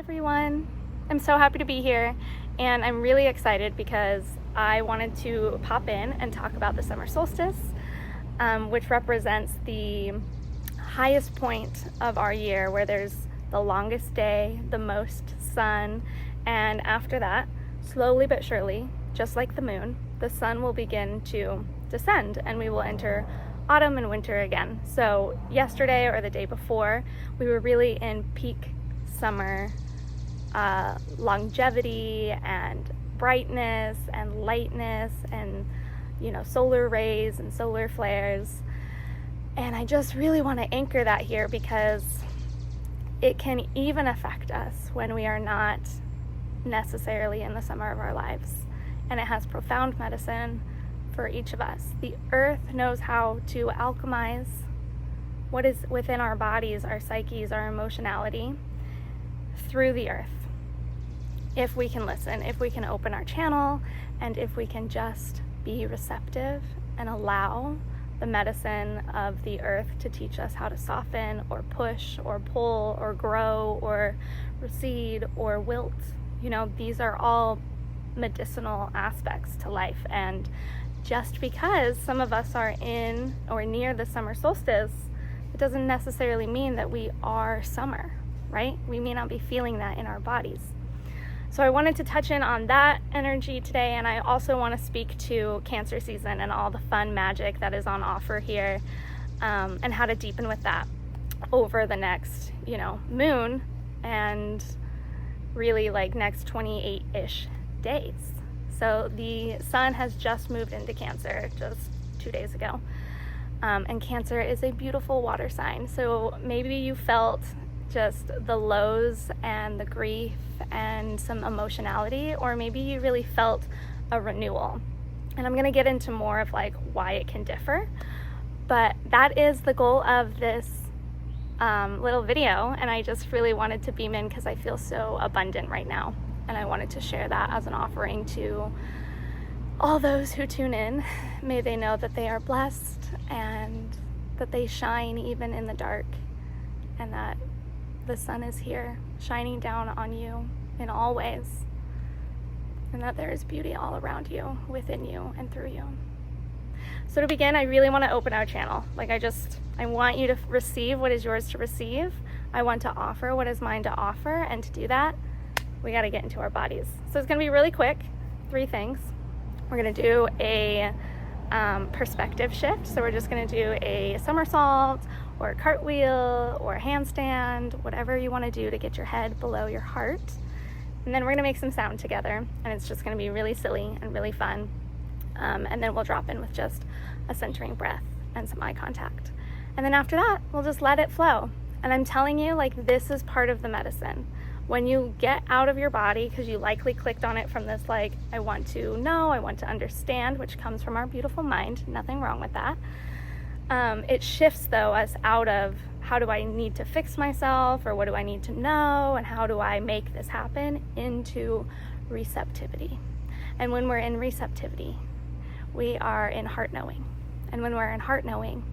everyone. I'm so happy to be here, and I'm really excited because I wanted to pop in and talk about the summer solstice, which represents the highest point of our year, where there's the longest day, the most sun, and after that, slowly but surely, just like the moon, the sun will begin to descend and we will enter autumn and winter again. So yesterday or the day before, we were really in peak summer longevity and brightness and lightness and, you know, solar rays and solar flares. And I just really want to anchor that here because it can even affect us when we are not necessarily in the summer of our lives. And it has profound medicine for each of us. The earth knows how to alchemize what is within our bodies, our psyches, our emotionality through the earth. If we can listen, if we can open our channel, and if we can just be receptive and allow the medicine of the earth to teach us how to soften or push or pull or grow or recede or wilt. You know, these are all medicinal aspects to life. And just because some of us are in or near the summer solstice, it doesn't necessarily mean that we are summer, right? We may not be feeling that in our bodies. So I wanted to touch in on that energy today, and I also want to speak to Cancer season and all the fun magic that is on offer here, and how to deepen with that over the next, moon and really like next 28-ish days. So the sun has just moved into Cancer just 2 days ago, and Cancer is a beautiful water sign. So maybe you felt just the lows and the grief and some emotionality, or maybe you really felt a renewal. And I'm going to get into more of like why it can differ, but that is the goal of this little video. And I just really wanted to beam in because I feel so abundant right now, and I wanted to share that as an offering to all those who tune in. May they know that they are blessed and that they shine even in the dark, and that the sun is here shining down on you in all ways, and that there is beauty all around you, within you, and through you. So to begin, I really want to open our channel. I want you to receive what is yours to receive. I want to offer what is mine to offer, and to do that, we got to get into our bodies. So it's going to be really quick. 3 things. We're going to do a perspective shift. So we're just going to do a somersault or a cartwheel or a handstand, whatever you want to do to get your head below your heart. And then we're going to make some sound together, and it's just going to be really silly and really fun. And then we'll drop in with just a centering breath and some eye contact. And then after that, we'll just let it flow. And I'm telling you, this is part of the medicine. When you get out of your body, because you likely clicked on it from this, I want to know, I want to understand, which comes from our beautiful mind, nothing wrong with that. It shifts, though, us out of how do I need to fix myself, or what do I need to know, and how do I make this happen, into receptivity. And when we're in receptivity, we are in heart knowing. And when we're in heart knowing,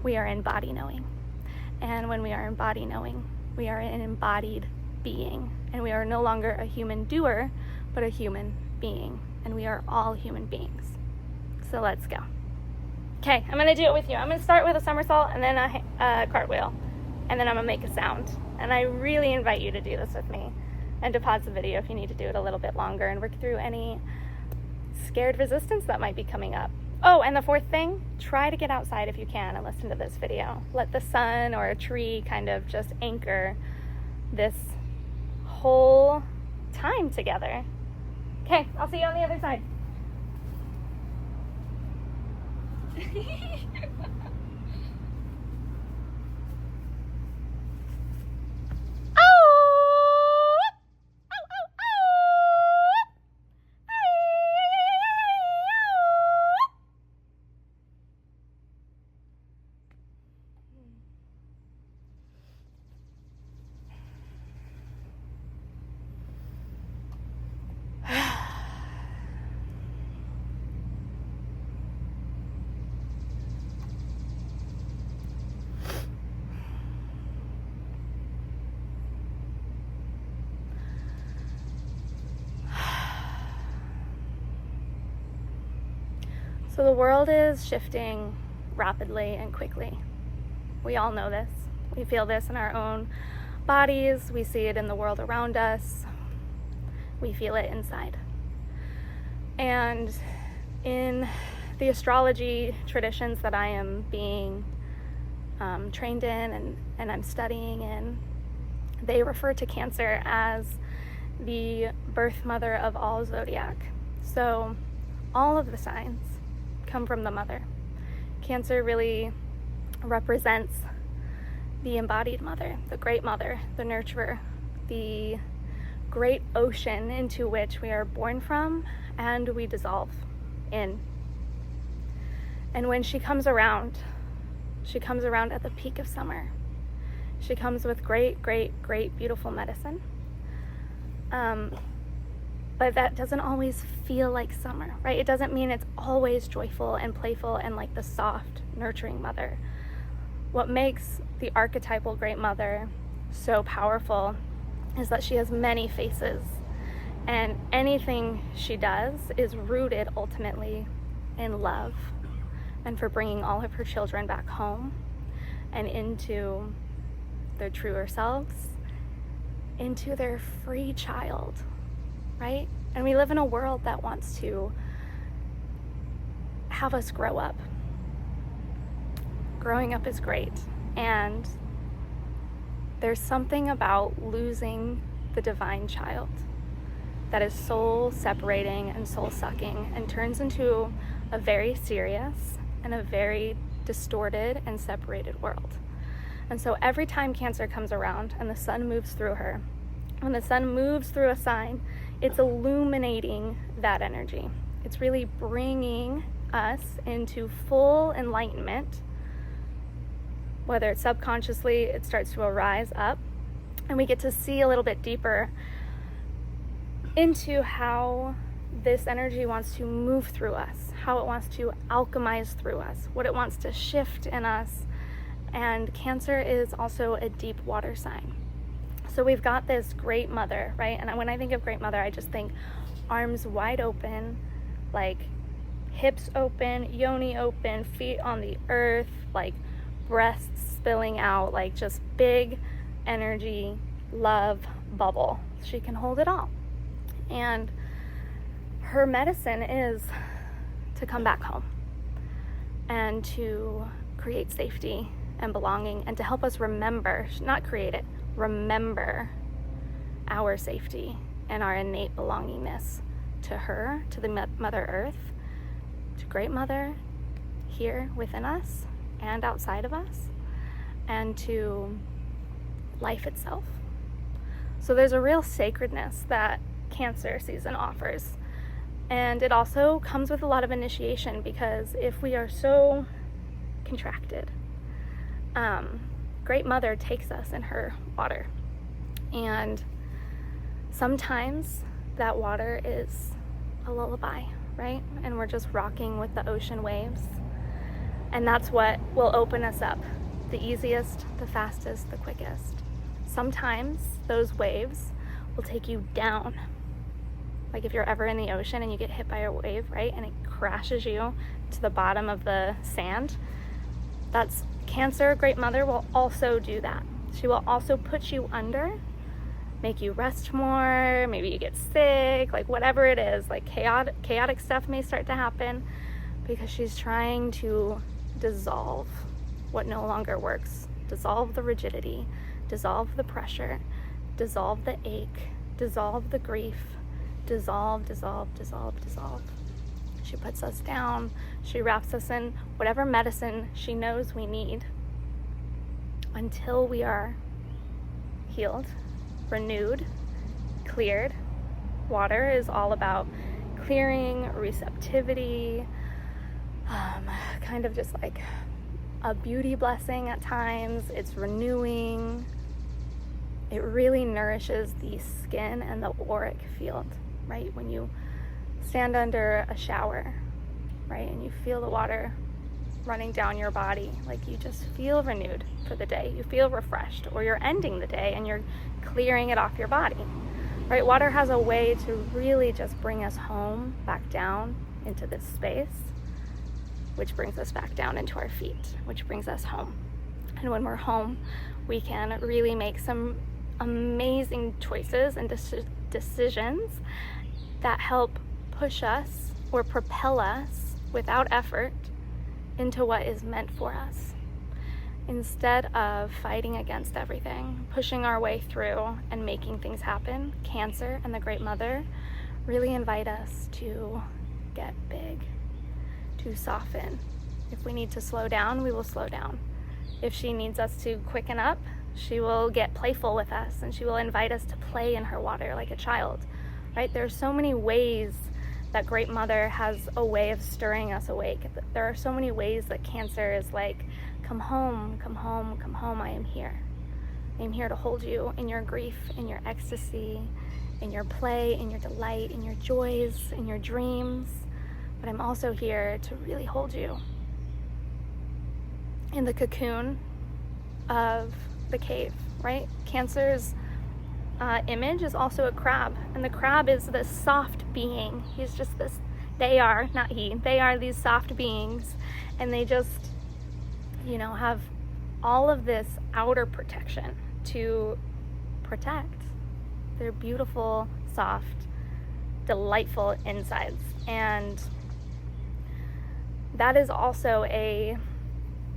we are in body knowing. And when we are in body knowing, we are an embodied being. And we are no longer a human doer, but a human being. And we are all human beings. So let's go. Okay, I'm gonna do it with you. I'm gonna start with a somersault and then a cartwheel, and then I'm gonna make a sound. And I really invite you to do this with me, and to pause the video if you need to do it a little bit longer and work through any scared resistance that might be coming up. Oh, and the 4th thing, try to get outside if you can and listen to this video. Let the sun or a tree kind of just anchor this whole time together. Okay, I'll see you on the other side. So the world is shifting rapidly and quickly. We all know this. We feel this in our own bodies. We see it in the world around us. We feel it inside. And in the astrology traditions that I am being trained in and I'm studying in, they refer to Cancer as the birth mother of all Zodiac. So all of the signs come from the mother. Cancer really represents the embodied mother, the great mother, the nurturer, the great ocean into which we are born from and we dissolve in. And when she comes around at the peak of summer. She comes with great, beautiful medicine. But that doesn't always feel like summer, right? It doesn't mean it's always joyful and playful and like the soft, nurturing mother. What makes the archetypal great mother so powerful is that she has many faces, and anything she does is rooted ultimately in love and for bringing all of her children back home and into their truer selves, into their free child, right? And we live in a world that wants to have us grow up. Growing up is great, and there's something about losing the divine child that is soul separating and soul sucking and turns into a very serious and a very distorted and separated world. And so every time Cancer comes around and the sun moves through her, when the sun moves through a sign, it's illuminating that energy. It's really bringing us into full enlightenment. Whether it's subconsciously, it starts to arise up, and we get to see a little bit deeper into how this energy wants to move through us, how it wants to alchemize through us, what it wants to shift in us. And Cancer is also a deep water sign. So we've got this great mother, right? And when I think of great mother, I just think arms wide open, like hips open, yoni open, feet on the earth, like breasts spilling out, like just big energy, love bubble. She can hold it all. And her medicine is to come back home and to create safety and belonging and to help us remember, not create it, remember our safety and our innate belongingness to her, to the Mother Earth, to Great Mother here within us and outside of us, and to life itself. So there's a real sacredness that Cancer season offers. And it also comes with a lot of initiation, because if we are so contracted, Great Mother takes us in her water. And sometimes that water is a lullaby, right? And we're just rocking with the ocean waves. And that's what will open us up the easiest, the fastest, the quickest. Sometimes those waves will take you down. Like if you're ever in the ocean and you get hit by a wave, right? And it crashes you to the bottom of the sand. That's Cancer. Great Mother will also do that. She will also put you under, make you rest more, maybe you get sick, like whatever it is, like chaotic stuff may start to happen, because she's trying to dissolve what no longer works, dissolve the rigidity, dissolve the pressure, dissolve the ache, dissolve the grief, dissolve. She puts us down. She wraps us in whatever medicine she knows we need until we are healed, renewed, cleared. Water is all about clearing, receptivity, kind of just like a beauty blessing at times. It's renewing. It really nourishes the skin and the auric field, right? When you stand under a shower, right, and you feel the water running down your body, like you just feel renewed for the day. You feel refreshed, or you're ending the day and you're clearing it off your body, right? Water has a way to really just bring us home, back down into this space which brings us back down into our feet, which brings us home. And when we're home, we can really make some amazing choices and decisions that help push us or propel us without effort into what is meant for us. Instead of fighting against everything, pushing our way through and making things happen, Cancer and the Great Mother really invite us to get big, to soften. If we need to slow down, we will slow down. If she needs us to quicken up, she will get playful with us, and she will invite us to play in her water like a child, right? There are so many ways that Great Mother has a way of stirring us awake. There are so many ways that Cancer is like, come home, come home, come home, I am here. I am here to hold you in your grief, in your ecstasy, in your play, in your delight, in your joys, in your dreams. But I'm also here to really hold you in the cocoon of the cave, right? Cancer's image is also a crab, and the crab is this soft being. He's just this, they are, not he, they are these soft beings, and they just, you know, have all of this outer protection to protect their beautiful, soft, delightful insides. And that is also a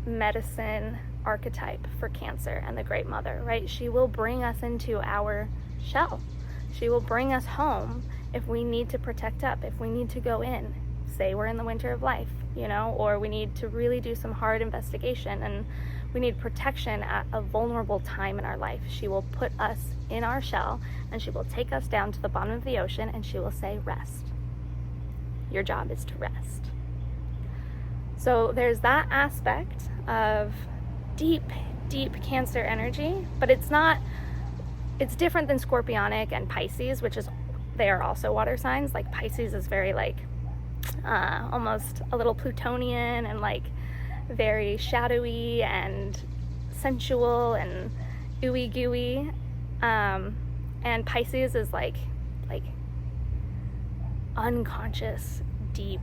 medicine archetype for Cancer and the Great Mother, right? She will bring us into our shell. She will bring us home if we need to protect up, if we need to go in, say we're in the winter of life, you know, or we need to really do some hard investigation and we need protection at a vulnerable time in our life. She will put us in our shell and she will take us down to the bottom of the ocean and she will say, rest. Your job is to rest. So there's that aspect of deep, deep Cancer energy, but it's different than Scorpionic and Pisces, which is, they are also water signs. Like Pisces is very like, almost a little Plutonian and like very shadowy and sensual and ooey gooey. And Pisces is like unconscious, deep,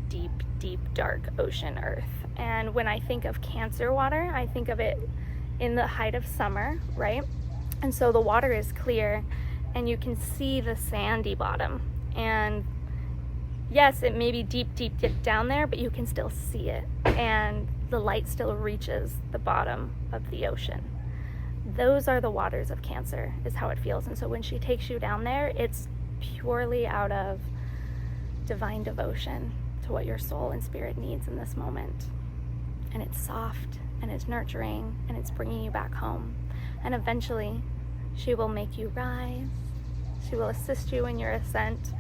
deep, deep, dark ocean earth. And when I think of Cancer water, I think of it in the height of summer, right? And so the water is clear and you can see the sandy bottom. And yes, it may be deep, deep, deep down there, but you can still see it. And the light still reaches the bottom of the ocean. Those are the waters of Cancer, is how it feels. And so when she takes you down there, it's purely out of divine devotion to what your soul and spirit needs in this moment. And it's soft and it's nurturing and it's bringing you back home. And eventually she will make you rise. She will assist you in your ascent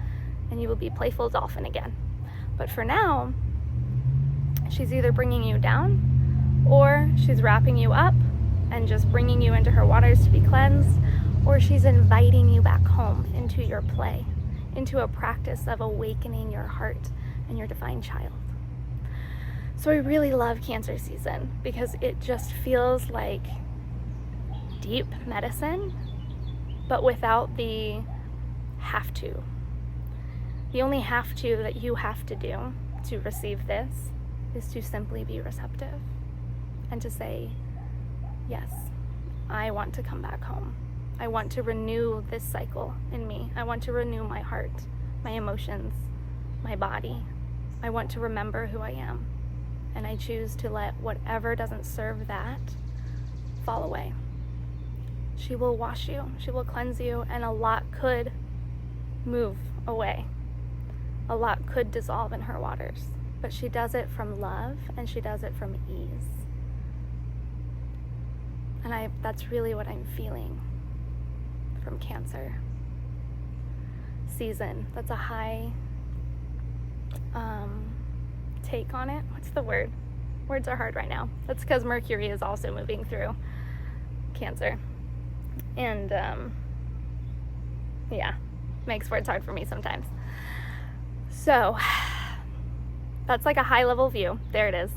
and you will be playful dolphin again. But for now, she's either bringing you down or she's wrapping you up and just bringing you into her waters to be cleansed, or she's inviting you back home into your play, into a practice of awakening your heart and your divine child. So I really love Cancer season because it just feels like deep medicine, but without the have to. The only have to that you have to do to receive this is to simply be receptive and to say, yes, I want to come back home. I want to renew this cycle in me. I want to renew my heart, my emotions, my body. I want to remember who I am. And I choose to let whatever doesn't serve that fall away. She will wash you, she will cleanse you, and a lot could move away. A lot could dissolve in her waters. But she does it from love and she does it from ease. And that's really what I'm feeling from Cancer season. That's a high take on it. What's the word? Words are hard right now. That's because Mercury is also moving through Cancer. And yeah, makes words hard for me sometimes. So that's like a high level view. There it is.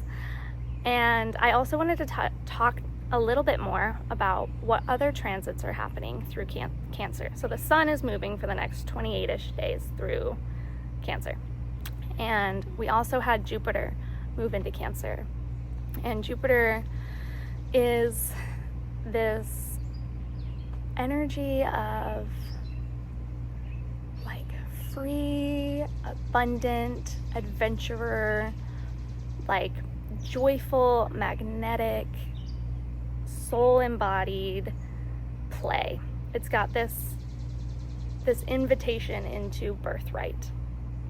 And I also wanted to talk a little bit more about what other transits are happening through Cancer. So the sun is moving for the next 28-ish days through Cancer. And we also had Jupiter move into Cancer. And Jupiter is this energy of like free, abundant, adventurer, like joyful, magnetic, soul embodied play. It's got this invitation into birthright,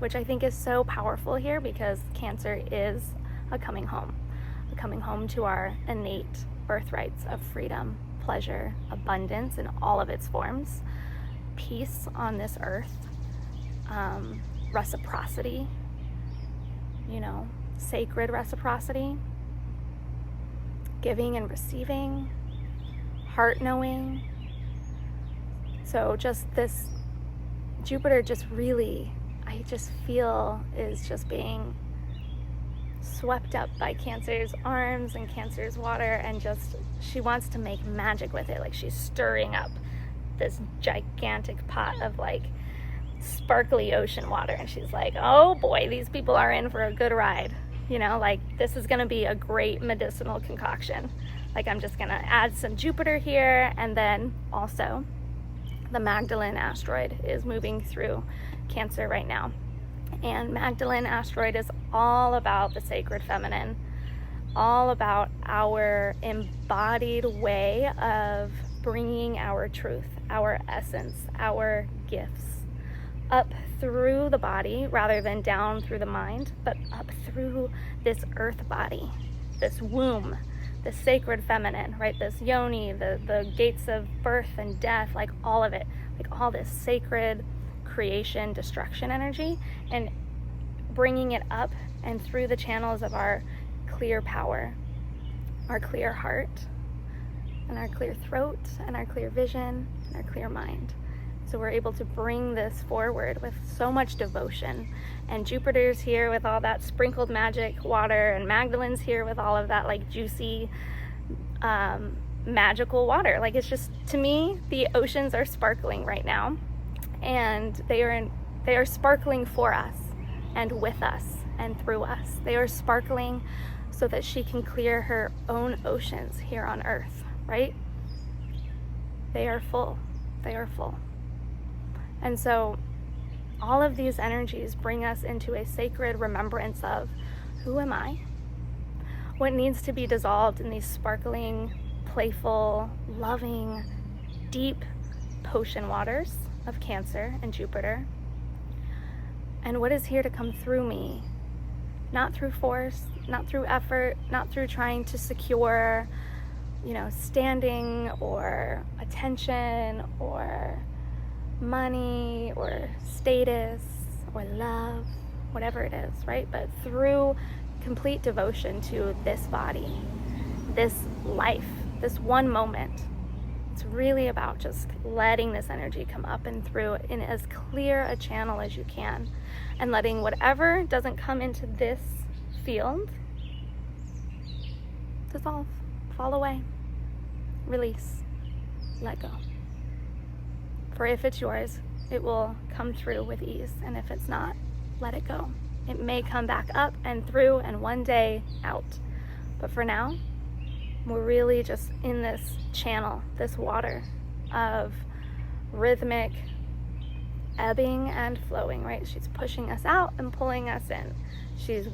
which I think is so powerful here, because Cancer is a coming home to our innate birthrights of freedom, pleasure, abundance in all of its forms, peace on this earth, reciprocity, sacred reciprocity, giving and receiving, heart knowing. So just this Jupiter just really, I just feel, is just being swept up by Cancer's arms and Cancer's water, and just, she wants to make magic with it. Like, she's stirring up this gigantic pot of like sparkly ocean water, and she's like, oh boy, these people are in for a good ride. Like, this is gonna be a great medicinal concoction. Like, I'm just gonna add some Jupiter here, and then also the Magdalene asteroid is moving through Cancer right now. And Magdalene asteroid is all about the sacred feminine, all about our embodied way of bringing our truth, our essence, our gifts up through the body rather than down through the mind, but up through this earth body, this womb, the sacred feminine, right? This yoni, the gates of birth and death, like all of it, like all this sacred creation, destruction energy, and bringing it up and through the channels of our clear power, our clear heart, and our clear throat, and our clear vision, and our clear mind. So we're able to bring this forward with so much devotion. And Jupiter's here with all that sprinkled magic water, and Magdalene's here with all of that like juicy, magical water. Like, it's just, to me, the oceans are sparkling right now, and they are sparkling for us and with us and through us. They are sparkling so that she can clear her own oceans here on earth, right? They are full. They are full. And so all of these energies bring us into a sacred remembrance of, who am I? What needs to be dissolved in these sparkling, playful, loving, deep potion waters of Cancer and Jupiter? And what is here to come through me? Not through force, not through effort, not through trying to secure, standing or attention or money or status or love, whatever it is, right? But through complete devotion to this body, this life, this one moment. It's really about just letting this energy come up and through in as clear a channel as you can, and letting whatever doesn't come into this field dissolve, fall away, release, let go. For if it's yours, it will come through with ease, and if it's not, let it go. It may come back up and through and one day out. But for now, we're really just in this channel, this water of rhythmic ebbing and flowing, right? She's pushing us out and pulling us in. She's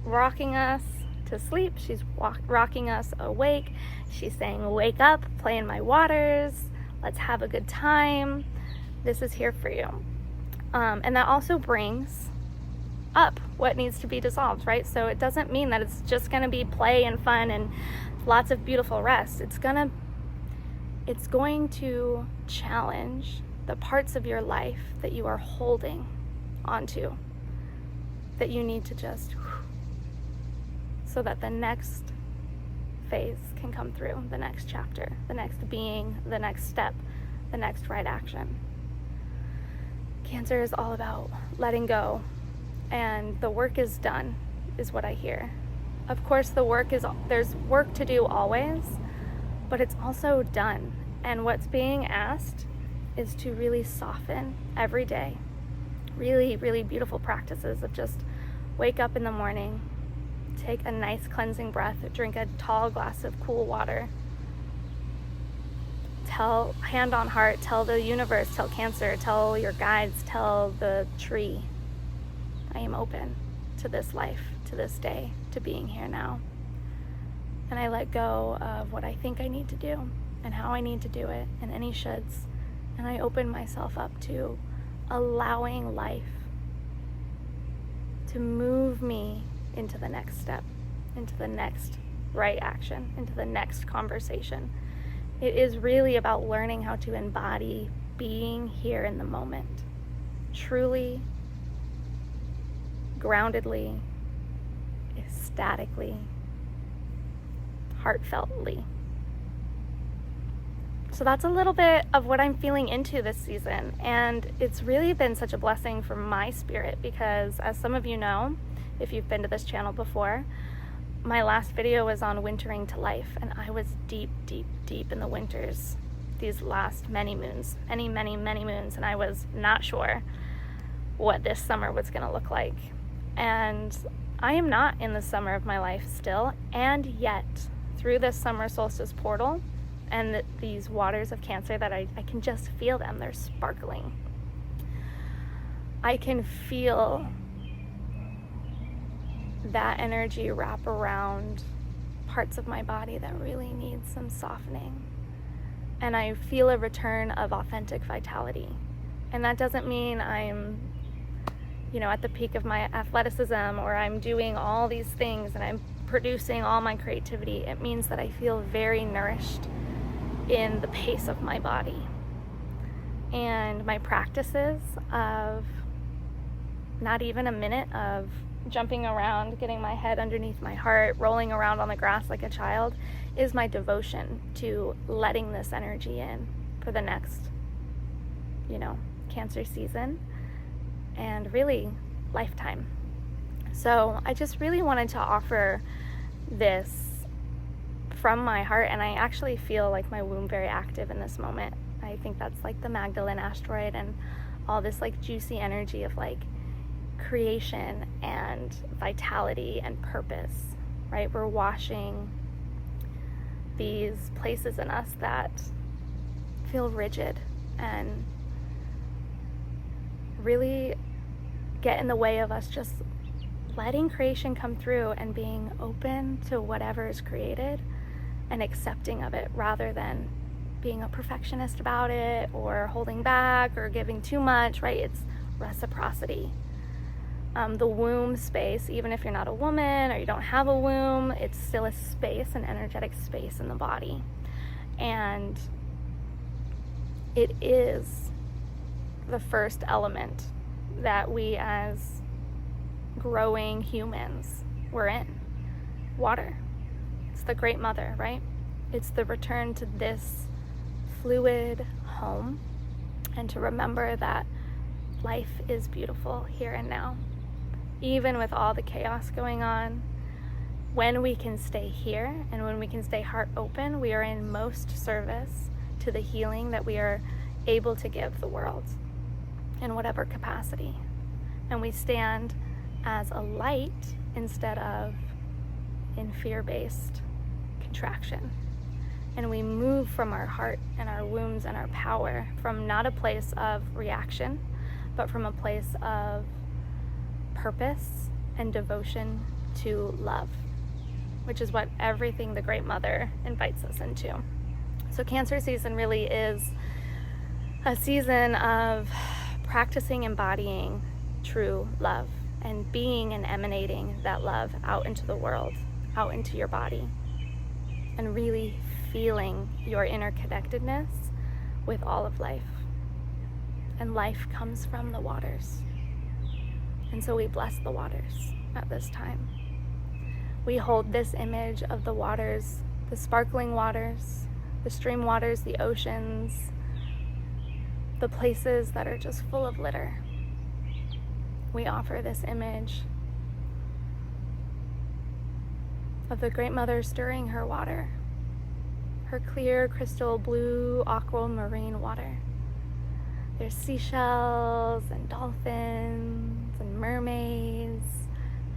rocking us to sleep. She's rocking us awake. She's saying, wake up, play in my waters. Let's have a good time. This is here for you. And that also brings up what needs to be dissolved, right? So it doesn't mean that it's just going to be play and fun and lots of beautiful rest. It's going to challenge the parts of your life that you are holding onto, that you need to just, so that the next phase can come through, the next chapter, the next being, the next step, the next right action. Cancer is all about letting go, and the work is done, is what I hear. Of course, there's work to do always, but it's also done. And what's being asked is to really soften every day. Really, really beautiful practices of just wake up in the morning, Take a nice cleansing breath. Drink a tall glass of cool water. Tell, hand on heart, tell the universe, tell Cancer, tell your guides, tell the tree, I am open to this life, to this day, to being here now. And I let go of what I think I need to do and how I need to do it and any shoulds. And I open myself up to allowing life to move me into the next step, into the next right action, into the next conversation. It is really about learning how to embody being here in the moment, truly, groundedly, ecstatically, heartfeltly. So that's a little bit of what I'm feeling into this season, and it's really been such a blessing for my spirit because, as some of you know, if you've been to this channel before, my last video was on wintering to life, and I was deep, deep, deep in the winters these last many moons, many moons, and I was not sure what this summer was going to look like. And I am not in the summer of my life still, and yet through this summer solstice portal and these waters of Cancer that I can just feel them, they're sparkling. I can feel that energy wrap around parts of my body that really need some softening. And I feel a return of authentic vitality. And that doesn't mean I'm, at the peak of my athleticism or I'm doing all these things and I'm producing all my creativity. It means that I feel very nourished in the pace of my body. And my practices of not even a minute of jumping around, getting my head underneath my heart, rolling around on the grass like a child is my devotion to letting this energy in for the next, Cancer season and really lifetime. So I just really wanted to offer this from my heart, and I actually feel like my womb very active in this moment. I think that's like the Magdalene asteroid and all this like juicy energy of like creation and vitality and purpose, right? We're washing these places in us that feel rigid and really get in the way of us just letting creation come through and being open to whatever is created and accepting of it rather than being a perfectionist about it or holding back or giving too much, right? It's reciprocity. The womb space, even if you're not a woman or you don't have a womb, it's still a space, an energetic space in the body. And it is the first element that we as growing humans were in. Water. It's the great mother, right? It's the return to this fluid home and to remember that life is beautiful here and now. Even with all the chaos going on, when we can stay here and when we can stay heart open, we are in most service to the healing that we are able to give the world in whatever capacity. And we stand as a light instead of in fear-based contraction. And we move from our heart and our wombs and our power from not a place of reaction, but from a place of purpose and devotion to love, which is what everything the Great Mother invites us into. So Cancer season really is a season of practicing embodying true love and being and emanating that love out into the world, out into your body, and really feeling your interconnectedness with all of life. And life comes from the waters. And so we bless the waters at this time. We hold this image of the waters, the sparkling waters, the stream waters, the oceans, the places that are just full of litter. We offer this image of the Great Mother stirring her water, her clear, crystal blue, aquamarine water. There's seashells and dolphins and mermaids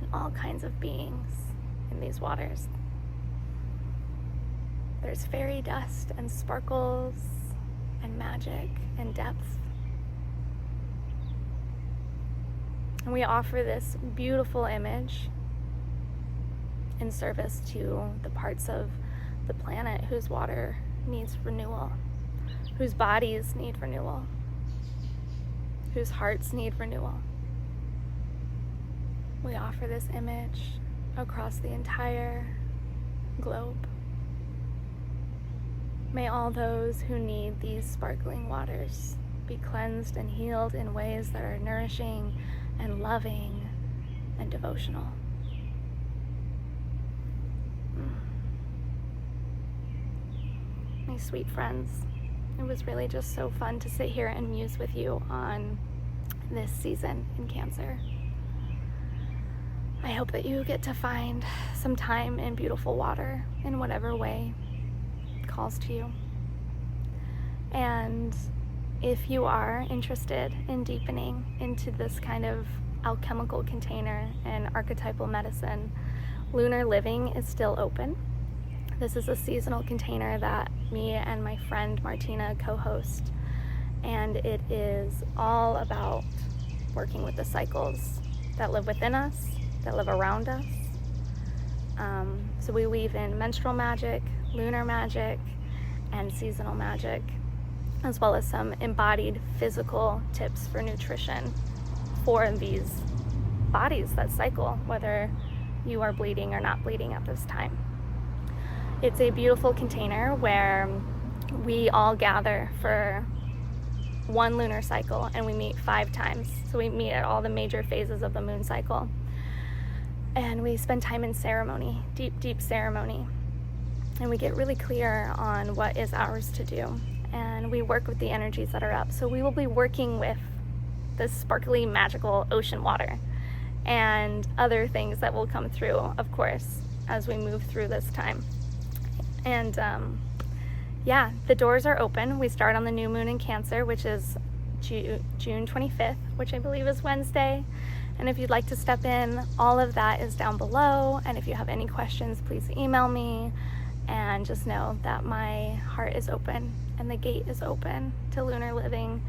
and all kinds of beings these waters. There's fairy dust and sparkles and magic and depth. And we offer this beautiful image in service to the parts of the planet whose water needs renewal, whose bodies need renewal, whose hearts need renewal. We offer this image across the entire globe. May all those who need these sparkling waters be cleansed and healed in ways that are nourishing and loving and devotional. My sweet friends, it was really just so fun to sit here and muse with you on this season in Cancer. I hope that you get to find some time in beautiful water in whatever way calls to you. And if you are interested in deepening into this kind of alchemical container and archetypal medicine, Lunar Living is still open. This is a seasonal container that me and my friend Martina co-host, and it is all about working with the cycles that live within us, that live around us. So we weave in menstrual magic, lunar magic, and seasonal magic, as well as some embodied physical tips for nutrition for these bodies that cycle, whether you are bleeding or not bleeding at this time. It's a beautiful container where we all gather for one lunar cycle, and we meet 5 times. So we meet at all the major phases of the moon cycle. And we spend time in ceremony, deep ceremony. And we get really clear on what is ours to do. And we work with the energies that are up. So we will be working with this sparkly, magical ocean water and other things that will come through, of course, as we move through this time. And yeah, the doors are open. We start on the new moon in Cancer, which is June 25th, which I believe is Wednesday. And if you'd like to step in, all of that is down below. And if you have any questions, please email me. And just know that my heart is open and the gate is open to Lunar Living.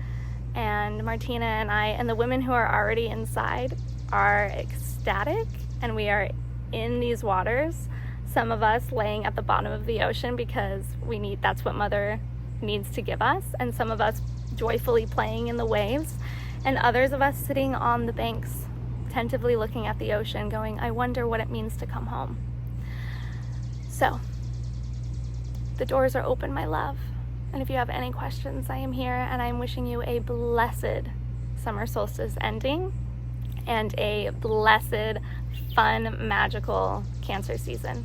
And Martina and I and the women who are already inside are ecstatic, and we are in these waters. Some of us laying at the bottom of the ocean because that's what Mother needs to give us, and some of us joyfully playing in the waves, and others of us sitting on the banks, attentively looking at the ocean, going, I wonder what it means to come home. So, the doors are open, my love. And if you have any questions, I am here, and I'm wishing you a blessed summer solstice ending and a blessed, fun, magical Cancer season.